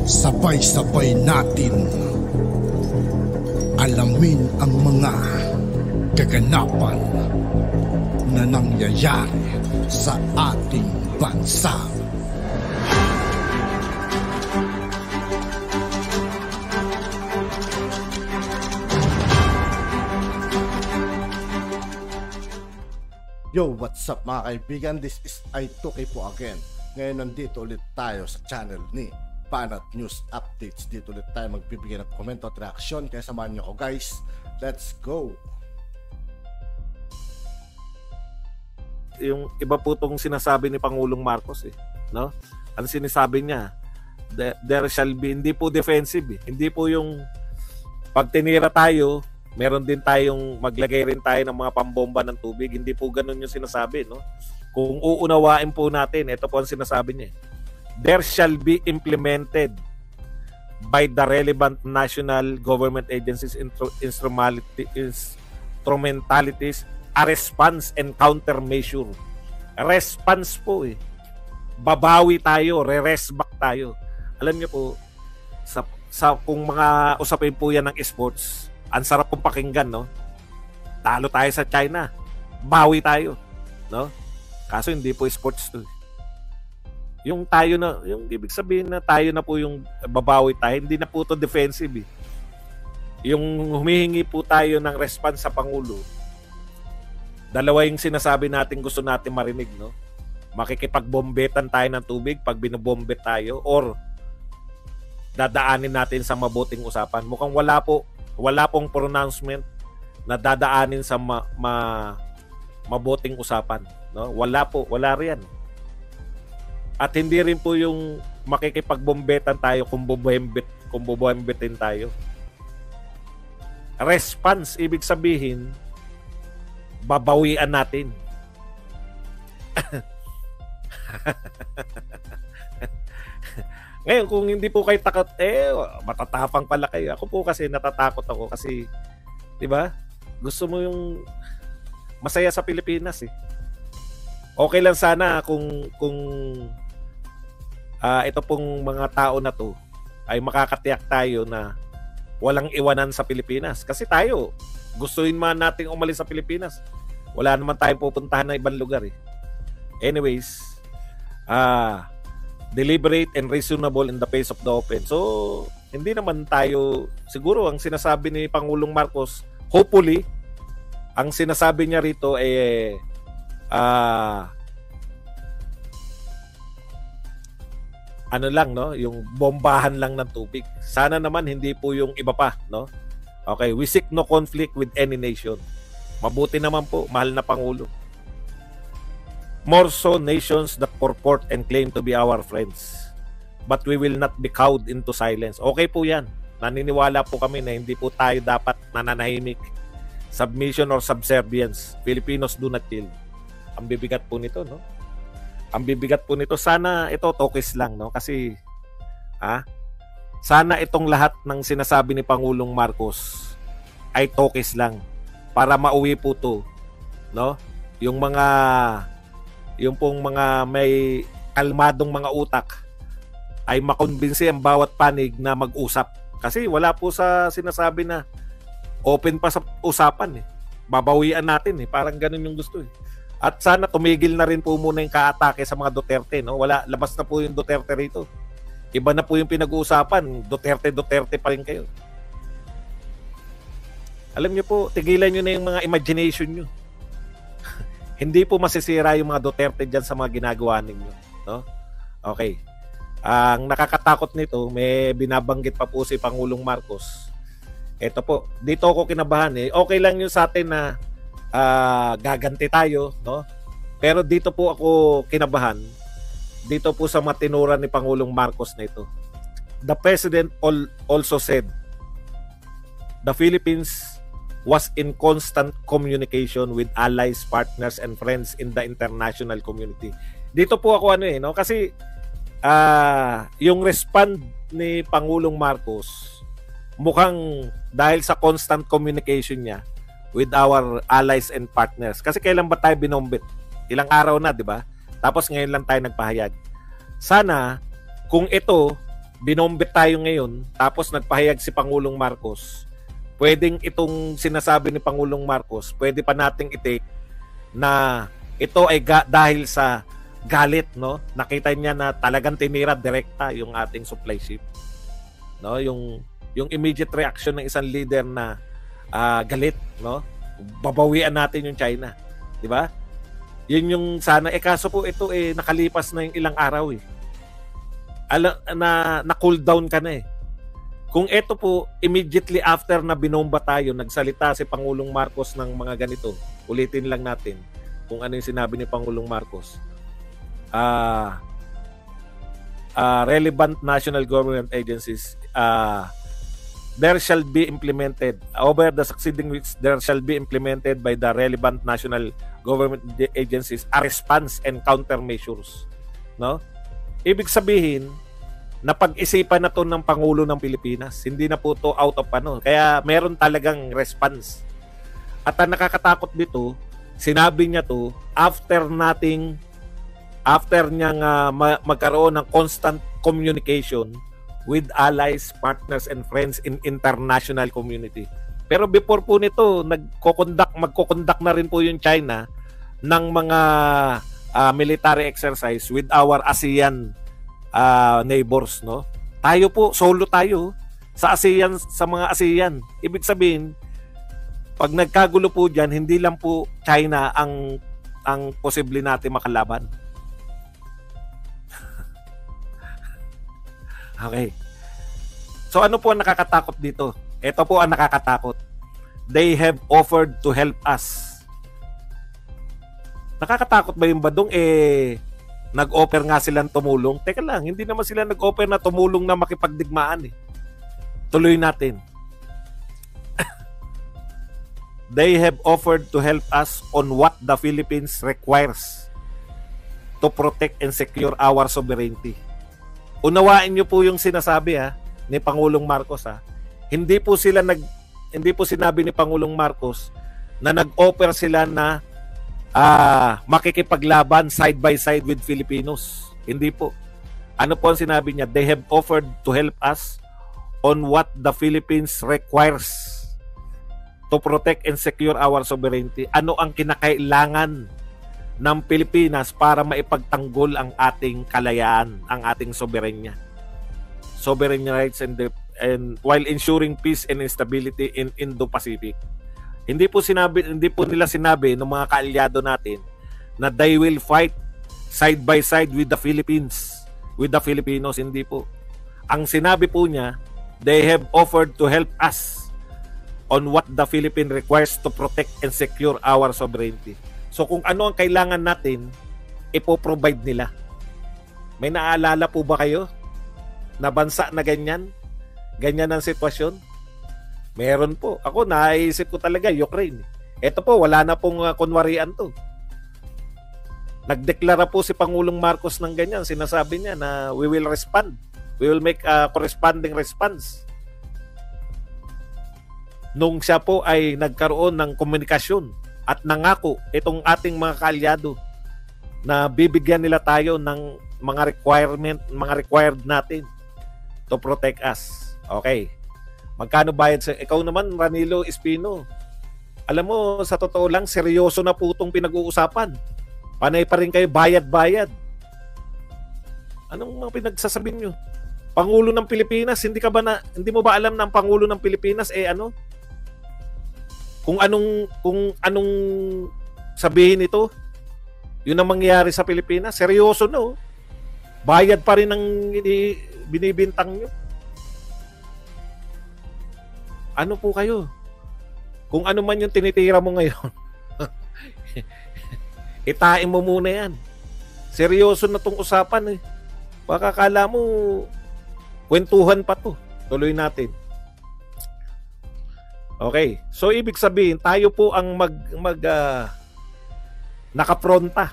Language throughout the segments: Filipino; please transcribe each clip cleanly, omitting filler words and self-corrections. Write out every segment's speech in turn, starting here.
Sabay-sabay natin alamin ang mga kaganapan na nangyayari sa ating bansa. Yo, what's up mga kaibigan? This is I2K po again. Ngayon nandito ulit tayo sa channel ni Banat News Updates. Dito ulit tayo magbibigay ng komento at reaksyon. Kaya samahan nyo ko guys. Let's go! Yung iba po itong sinasabi ni Pangulong Marcos no? Ang sinasabi niya, there shall be, hindi po defensive Hindi po yung pag tinira tayo, meron din tayong maglagay rin tayo ng mga pambomba ng tubig. Hindi po ganun yung sinasabi, no? Kung uunawain po natin, ito po ang sinasabi niya. There shall be implemented by the relevant national government agencies instrumentalities a response and countermeasure. Response po Babawi tayo, re-rest back tayo. Alam niyo po, sa kung mga usapin po yan ng esports, ang sarap pong pakinggan, no? Talo tayo sa China. Bawi tayo, no? Kaso hindi po sports to. Yung tayo na, yung ibig sabihin na tayo na po yung babawi tayo, hindi na po to defensive Yung humihingi po tayo ng response sa Pangulo, dalawa yung sinasabi natin gusto natin marinig, no? Makikipagbombetan tayo ng tubig pag binobombe tayo or dadaanin natin sa mabuting usapan. Mukhang wala pong pronouncement na dadaanin sa mabuting usapan, no? Wala riyan. At hindi rin po yung makikipagbombetan tayo kung bobombetin tayo. Response, ibig sabihin babawian natin. Ngayon, kung hindi po kayo takot, matatapang pala kayo. Ako po kasi natatakot ako kasi, di ba? Gusto mo yung masaya sa Pilipinas Okay lang sana kung ito pong mga tao na to ay makakatiyak tayo na walang iwanan sa Pilipinas. Kasi tayo, gustuin man nating umalis sa Pilipinas. Wala naman tayong pupuntahan na ibang lugar Anyways, deliberate and reasonable in the face of the open. So, hindi naman tayo, siguro ang sinasabi ni Pangulong Marcos, hopefully, ang sinasabi niya rito ano lang, no? Yung bombahan lang ng tubig. Sana naman hindi po yung iba pa, no? Okay, we seek no conflict with any nation. Mabuti naman po, mahal na Pangulo. More so nations that purport and claim to be our friends. But we will not be cowed into silence. Okay po yan. Naniniwala po kami na hindi po tayo dapat nananahimik. Submission or subservience. Filipinos do not kill. Ang bibigat po nito, no? Ang bibigat po nito. Sana ito tokis lang, no? Kasi, sana itong lahat ng sinasabi ni Pangulong Marcos ay tokis lang. Para mauwi po to, no? Yung pong mga may kalmadong mga utak ay makumbinsi ang bawat panig na mag-usap. Kasi wala po sa sinasabi na open pa sa usapan Babawian natin Parang ganun yung gusto At sana tumigil na rin po muna yung kaatake sa mga Duterte, no? Labas na po yung Duterte rito. Iba na po yung pinag-uusapan. Duterte pa rin kayo. Alam niyo po, tigilan niyo na yung mga imagination niyo. Hindi po masisira yung mga Duterte dyan sa mga ginagawa ninyo, no? Okay. Ang nakakatakot nito, may binabanggit pa po si Pangulong Marcos. Ito po, dito ako kinabahan Okay lang yun sa atin na gaganti tayo, no? Pero dito po ako kinabahan. Dito po sa matinuran ni Pangulong Marcos na ito. The President also said, the Philippines was in constant communication with allies, partners, and friends in the international community. Dito po ako no? Kasi yung respond ni Pangulong Marcos, mukhang dahil sa constant communication niya with our allies and partners. Kasi kailan ba tayo binombit? Ilang araw na, di ba? Tapos ngayon lang tayo nagpahayag. Sana, kung ito binombe tayo ngayon, tapos nagpahayag si Pangulong Marcos, pwedeng itong sinasabi ni Pangulong Marcos, pwede pa nating i-take na ito ay dahil sa galit, no? Nakita niya na talagang tinira direkta yung ating supply ship. No, yung immediate reaction ng isang leader na galit, no? Babawian natin yung China, 'di ba? Yun yung sana kaso po ito nakalipas na yung ilang araw na cool down ka na Kung ito po immediately after na binomba tayo, nagsalita si Pangulong Marcos ng mga ganito. Ulitin lang natin kung ano yung sinabi ni Pangulong Marcos. Relevant national government agencies there shall be implemented over the succeeding weeks. There shall be implemented by the relevant national government agencies a response and countermeasures, no? Ibig sabihin na pag-isipan na to ng Pangulo ng Pilipinas, hindi na po to out of kaya meron talagang response. At ang nakakatakot dito, sinabi niya to after niyang magkaroon ng constant communication with allies, partners, and friends in international community. Pero before po nito, magko-conduct na rin po yung China ng mga military exercise with our ASEAN neighbors, no? Tayo po, solo tayo sa ASEAN, sa mga ASEAN. Ibig sabihin, pag nagkagulo po diyan, hindi lang po China ang posible natin makalaban. Okay. So ano po ang nakakatakot dito? Ito po ang nakakatakot. They have offered to help us. Nakakatakot ba yung badong nag-offer nga silang tumulong? Teka lang, hindi naman sila nag-offer na tumulong na makipagdigmaan Tuloy natin. They have offered to help us on what the Philippines requires to protect and secure our sovereignty. Unawain niyo po yung sinasabi ni Pangulong Marcos Hindi po sinabi ni Pangulong Marcos na nag-offer sila na makikipaglaban side by side with Filipinos. Hindi po. Ano po ang sinabi niya? They have offered to help us on what the Philippines requires to protect and secure our sovereignty. Ano ang kinakailangan ng Pilipinas para maipagtanggol ang ating kalayaan, ang ating soberenya. Sovereign rights and while ensuring peace and stability in Indo-Pacific. Hindi po nila sinabi ng mga kaalyado natin na they will fight side by side with the Philippines, with the Filipinos. Hindi po. Ang sinabi po niya, they have offered to help us on what the Philippines requires to protect and secure our sovereignty. So kung ano ang kailangan natin, ipo-provide nila. May naalala po ba kayo na bansa na ganyan? Ganyan ang sitwasyon? Meron po. Ako, naisip ko talaga, Ukraine. Ito po, wala na pong kunwarian to. Nagdeklara po si Pangulong Marcos ng ganyan. Sinasabi niya na we will respond. We will make a corresponding response. Nung siya po ay nagkaroon ng komunikasyon at nangako itong ating mga kaalyado na bibigyan nila tayo ng mga required natin to protect us. Okay. Magkano bayad sa ikaw naman, Ranilo Espino? Alam mo, sa totoo lang, seryoso na po itong pinag-uusapan. Panay pa rin kayo bayad-bayad. Anong mga pinagsasabi nyo? Pangulo ng Pilipinas, hindi mo ba alam na ang Pangulo ng Pilipinas kung anong sabihin ito, yun ang mangyayari sa Pilipinas. Seryoso no. Bayad pa rin ang binibintang nyo. Ano po kayo? Kung ano man yung tinitira mo ngayon, itain mo muna yan. Seryoso na tong usapan Baka kala mo kwentuhan pa to. Tuloy natin. Okay. So, ibig sabihin, tayo po ang nakapronta.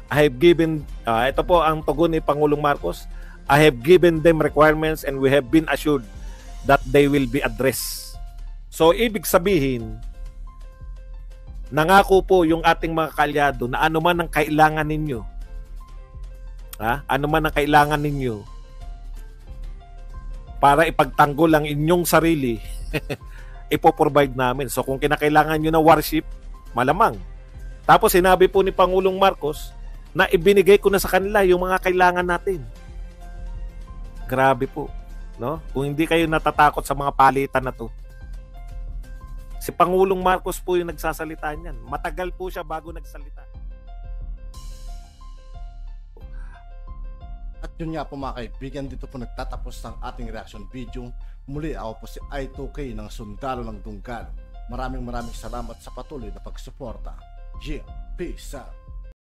I have given, ito po ang tugon ni Pangulong Marcos, I have given them requirements and we have been assured that they will be addressed. So, ibig sabihin, nangako po yung ating mga kaalyado na ano man ang kailangan ninyo, ano man ang kailangan ninyo, para ipagtanggol ang inyong sarili, ipoprovide namin. So kung kinakailangan nyo ng warship, malamang. Tapos sinabi po ni Pangulong Marcos na ibinigay ko na sa kanila yung mga kailangan natin. Grabe po, no? Kung hindi kayo natatakot sa mga palitan na to. Si Pangulong Marcos po yung nagsasalita niyan. Matagal po siya bago nagsalita. At yun nga po mga kaibigan, dito po nagtatapos ang ating reaction video. Muli ako po si I2K ng Sundalo ng Dunggalo. Maraming salamat sa patuloy na pagsuporta. Yeah, peace out.